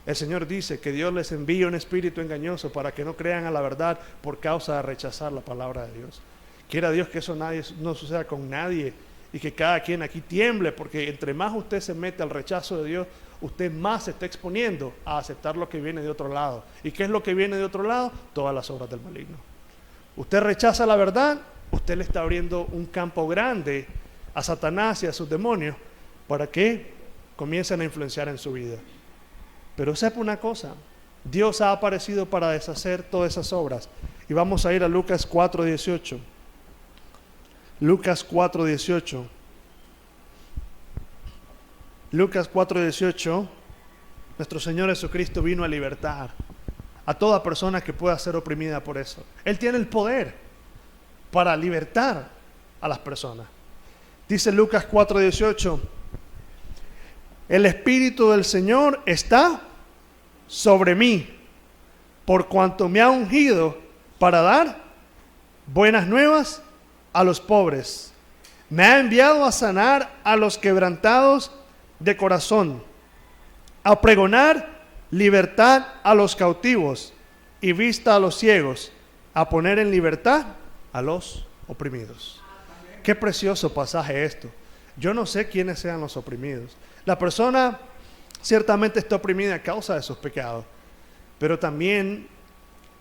el Señor dice que Dios les envía un espíritu engañoso para que no crean a la verdad por causa de rechazar la palabra de Dios. Quiera Dios que eso no suceda con nadie y que cada quien aquí tiemble, porque entre más usted se mete al rechazo de Dios, usted más se está exponiendo a aceptar lo que viene de otro lado. ¿Y qué es lo que viene de otro lado? Todas las obras del maligno. Usted rechaza la verdad, usted le está abriendo un campo grande a Satanás y a sus demonios para que comiencen a influenciar en su vida. Pero sepa una cosa, Dios ha aparecido para deshacer todas esas obras. Y vamos a ir a Lucas 4:18. Lucas 4:18. Lucas 4:18. Nuestro Señor Jesucristo vino a libertar a toda persona que pueda ser oprimida por eso. Él tiene el poder para libertar a las personas. Dice Lucas 4:18: el Espíritu del Señor está sobre mí, por cuanto me ha ungido para dar buenas nuevas a los pobres. Me ha enviado a sanar a los quebrantados de corazón, a pregonar libertad a los cautivos y vista a los ciegos, a poner en libertad a los oprimidos. Qué precioso pasaje esto. Yo no sé quiénes sean los oprimidos. La persona ciertamente está oprimida a causa de sus pecados, pero también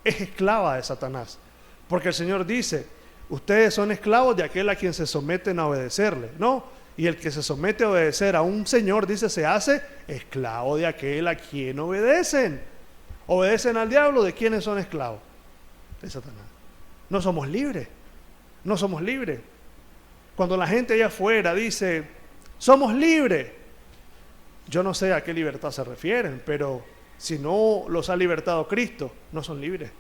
es esclava de Satanás, porque el Señor dice: ustedes son esclavos de aquel a quien se someten a obedecerle, ¿no? Y el que se somete a obedecer a un señor, dice, se hace esclavo de aquel a quien obedecen. Obedecen al diablo. ¿De quiénes son esclavos? De Satanás. No somos libres. No somos libres. Cuando la gente allá afuera dice, somos libres, yo no sé a qué libertad se refieren, pero si no los ha libertado Cristo, no son libres.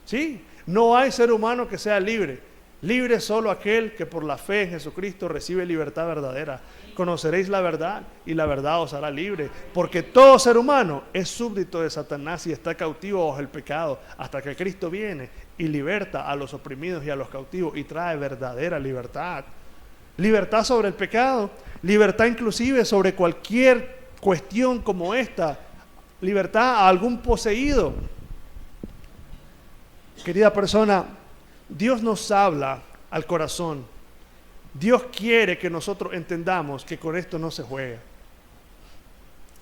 ¿Sí? No hay ser humano que sea libre. Libre es solo aquel que por la fe en Jesucristo recibe libertad verdadera. Conoceréis la verdad y la verdad os hará libre. Porque todo ser humano es súbdito de Satanás y está cautivo bajo el pecado, hasta que Cristo viene y liberta a los oprimidos y a los cautivos y trae verdadera libertad. Libertad sobre el pecado, libertad inclusive sobre cualquier cuestión como esta, libertad a algún poseído. Querida persona, Dios nos habla al corazón. Dios quiere que nosotros entendamos que con esto no se juega.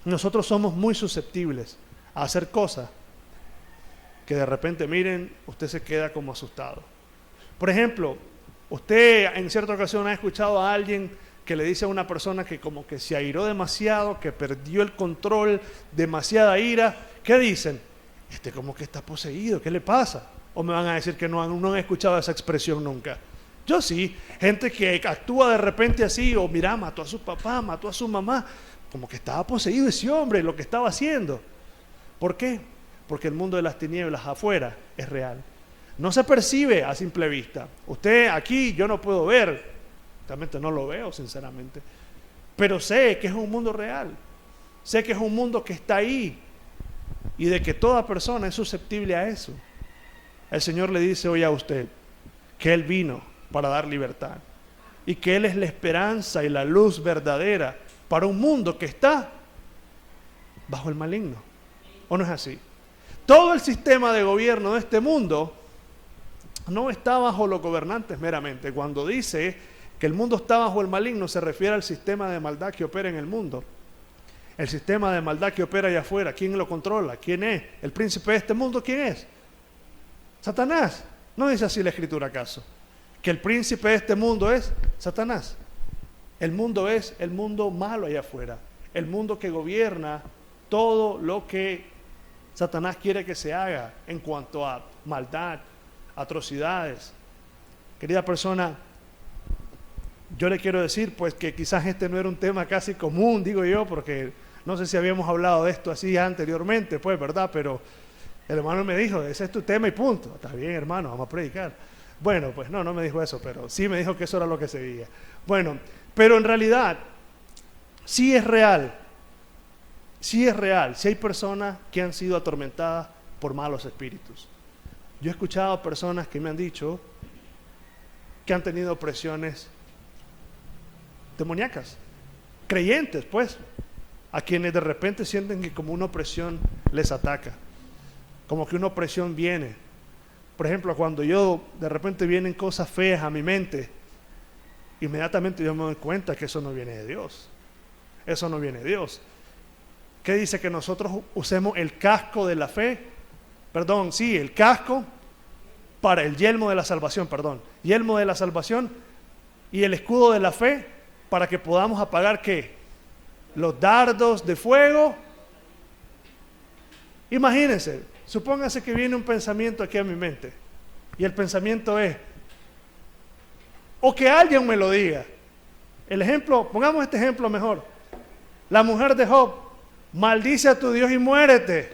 Nosotros somos muy susceptibles a hacer cosas que de repente, miren, usted se queda como asustado. Por ejemplo, usted en cierta ocasión ha escuchado a alguien que le dice a una persona que como que se airó demasiado, que perdió el control, demasiada ira. ¿Qué dicen? Como que está poseído, ¿qué le pasa? ¿O me van a decir que no han escuchado esa expresión nunca? Yo sí, gente que actúa de repente así, o mira, mató a su papá, mató a su mamá, como que estaba poseído ese hombre, lo que estaba haciendo. ¿Por qué? Porque el mundo de las tinieblas afuera es real. No se percibe a simple vista. Usted aquí, yo no puedo ver, realmente no lo veo sinceramente, pero sé que es un mundo real, sé que es un mundo que está ahí y de que toda persona es susceptible a eso. El Señor le dice hoy a usted que Él vino para dar libertad y que Él es la esperanza y la luz verdadera para un mundo que está bajo el maligno. ¿O no es así? Todo el sistema de gobierno de este mundo no está bajo los gobernantes meramente. Cuando dice que el mundo está bajo el maligno, se refiere al sistema de maldad que opera en el mundo. El sistema de maldad que opera allá afuera, ¿quién lo controla? ¿Quién es? ¿El príncipe de este mundo quién es? Satanás. ¿No dice así la Escritura acaso? Que el príncipe de este mundo es Satanás. El mundo es el mundo malo allá afuera. El mundo que gobierna todo lo que Satanás quiere que se haga en cuanto a maldad, atrocidades. Querida persona, yo le quiero decir pues que quizás este no era un tema casi común, digo yo, porque no sé si habíamos hablado de esto así anteriormente, pues, ¿verdad? Pero el hermano me dijo, ese es tu tema y punto. Está bien, hermano, vamos a predicar. Bueno, pues no me dijo eso, pero sí me dijo que eso era lo que seguía. Bueno, pero en realidad, sí es real, sí hay personas que han sido atormentadas por malos espíritus. Yo he escuchado personas que me han dicho que han tenido opresiones demoníacas, creyentes, pues, a quienes de repente sienten que como una opresión les ataca. Como que una opresión viene. Por ejemplo, cuando yo de repente vienen cosas feas a mi mente, inmediatamente yo me doy cuenta que eso no viene de Dios. Eso no viene de Dios. ¿Qué dice? Que nosotros usemos el casco de la fe. Perdón, sí, el casco para el yelmo de la salvación, yelmo de la salvación y el escudo de la fe para que podamos apagar ¿qué? los dardos de fuego. Imagínense, supóngase que viene un pensamiento aquí a mi mente y el pensamiento es, o que alguien me lo diga. El ejemplo, pongamos este ejemplo mejor. La mujer de Job, maldice a tu Dios y muérete.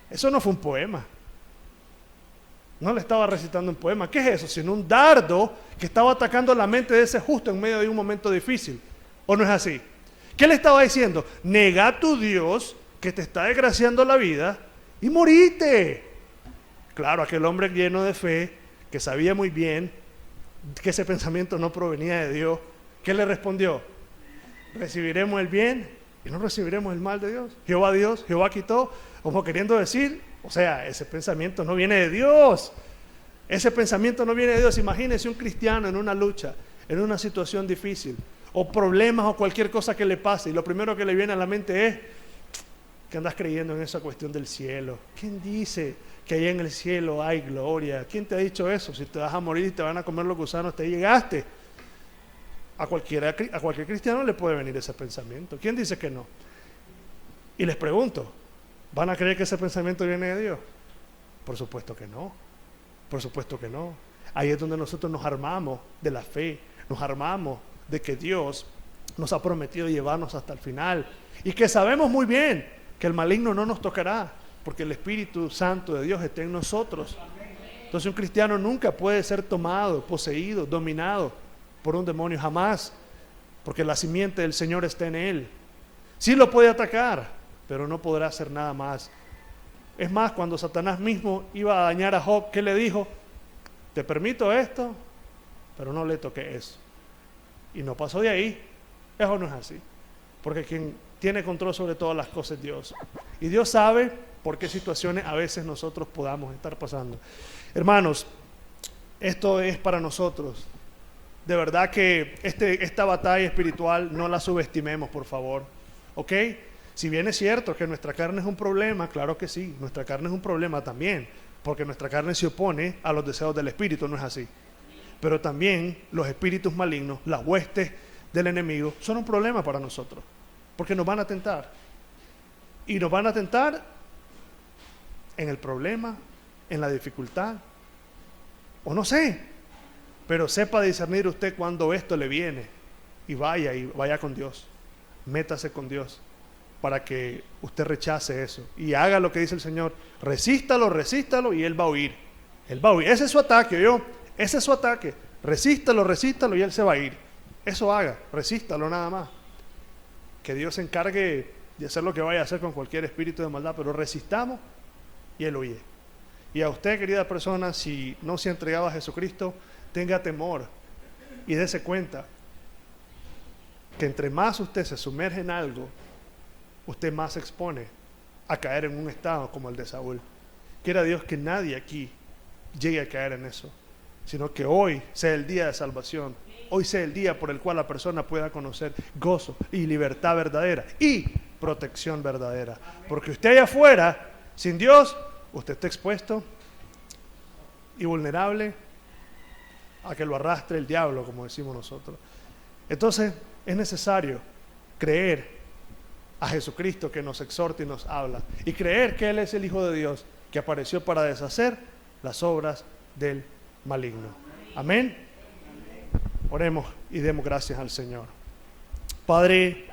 Eso no fue un poema. No le estaba recitando un poema. ¿Qué es eso? Sino un dardo que estaba atacando la mente de ese justo en medio de un momento difícil. ¿O no es así? ¿Qué le estaba diciendo? Nega a tu Dios que te está desgraciando la vida y morite. Claro, aquel hombre lleno de fe, que sabía muy bien que ese pensamiento no provenía de Dios, ¿qué le respondió? ¿Recibiremos el bien y no recibiremos el mal de Dios? Jehová Dios, Jehová quitó, como queriendo decir, o sea, ese pensamiento no viene de Dios. Ese pensamiento no viene de Dios. Imagínese un cristiano en una lucha, en una situación difícil, o problemas o cualquier cosa que le pase, y lo primero que le viene a la mente es que andas creyendo en esa cuestión del cielo. ¿Quién dice que allá en el cielo hay gloria? ¿Quién te ha dicho eso? Si te vas a morir y te van a comer los gusanos, te llegaste. A cualquier cristiano le puede venir ese pensamiento. ¿Quién dice que no? Y les pregunto, ¿van a creer que ese pensamiento viene de Dios? Por supuesto que no. Por supuesto que no. Ahí es donde nosotros nos armamos de la fe, nos armamos de que Dios nos ha prometido llevarnos hasta el final y que sabemos muy bien que el maligno no nos tocará porque el Espíritu Santo de Dios está en nosotros. Entonces un cristiano nunca puede ser tomado, poseído, dominado por un demonio, jamás, porque la simiente del Señor está en él. Sí lo puede atacar, pero no podrá hacer nada más. Es más, cuando Satanás mismo iba a dañar a Job, ¿qué le dijo? Te permito esto, pero no le toqué eso. Y no pasó de ahí. Eso no es así, porque quien tiene control sobre todas las cosas es Dios. Y Dios sabe por qué situaciones a veces nosotros podamos estar pasando. Hermanos, esto es para nosotros. De verdad que esta batalla espiritual no la subestimemos, por favor. ¿Ok? Si bien es cierto que nuestra carne es un problema, claro que sí, nuestra carne es un problema también, porque nuestra carne se opone a los deseos del Espíritu, no es así. Pero también los espíritus malignos, las huestes del enemigo, son un problema para nosotros, porque nos van a tentar. Y nos van a tentar en el problema, en la dificultad, o no sé, pero sepa discernir usted cuando esto le viene y vaya con Dios, métase con Dios para que usted rechace eso y haga lo que dice el Señor. Resístalo y Él va a huir. Él va a huir. Ese es su ataque, ese es su ataque. Resístalo y Él se va a ir. Eso haga, resístalo nada más. Que Dios se encargue de hacer lo que vaya a hacer con cualquier espíritu de maldad, pero resistamos y Él huye. Y a usted, querida persona, si no se ha entregado a Jesucristo, tenga temor y dése cuenta que entre más usted se sumerge en algo, usted más se expone a caer en un estado como el de Saúl. Quiera Dios que nadie aquí llegue a caer en eso, sino que hoy sea el día de salvación, hoy sea el día por el cual la persona pueda conocer gozo y libertad verdadera y protección verdadera. Porque usted allá afuera, sin Dios, usted está expuesto y vulnerable a que lo arrastre el diablo, como decimos nosotros. Entonces es necesario creer a Jesucristo que nos exhorta y nos habla, y creer que Él es el Hijo de Dios que apareció para deshacer las obras del maligno. Amén. Oremos y demos gracias al Señor. Padre,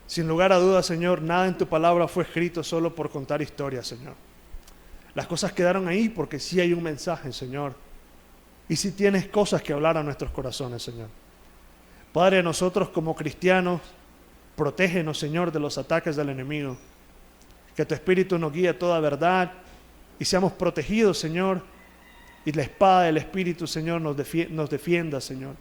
sin lugar a dudas, Señor, nada en tu palabra fue escrito solo por contar historias, Señor. Las cosas quedaron ahí porque sí hay un mensaje, Señor, y sí tienes cosas que hablar a nuestros corazones, Señor. Padre, nosotros como cristianos, protégenos, Señor, de los ataques del enemigo. Que tu Espíritu nos guíe a toda verdad y seamos protegidos, Señor, y la espada del Espíritu, Señor, nos defienda, Señor.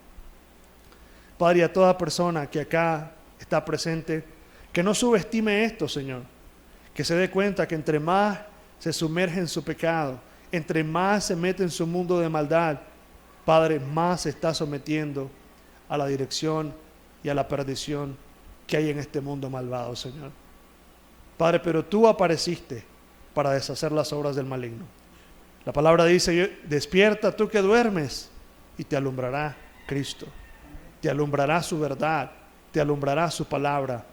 Padre, a toda persona que acá está presente, que no subestime esto, Señor, que se dé cuenta que entre más se sumerge en su pecado, entre más se mete en su mundo de maldad, Padre, más se está sometiendo a la dirección y a la perdición que hay en este mundo malvado, Señor. Padre, pero tú apareciste para deshacer las obras del maligno. La palabra dice, despierta tú que duermes y te alumbrará Cristo, te alumbrará su verdad, te alumbrará su palabra.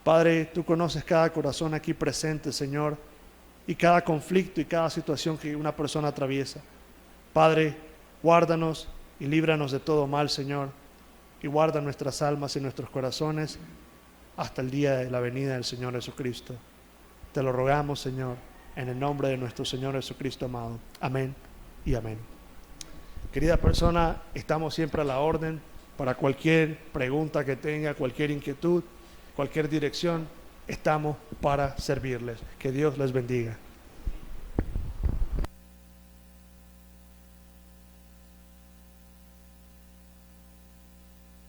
Padre, tú conoces cada corazón aquí presente, Señor, y cada conflicto y cada situación que una persona atraviesa. Padre, guárdanos y líbranos de todo mal, Señor, y guarda nuestras almas y nuestros corazones hasta el día de la venida del Señor Jesucristo. Te lo rogamos, Señor, en el nombre de nuestro Señor Jesucristo amado. Amén y amén. Querida persona, estamos siempre a la orden para cualquier pregunta que tenga, cualquier inquietud, cualquier dirección. Estamos para servirles. Que Dios les bendiga.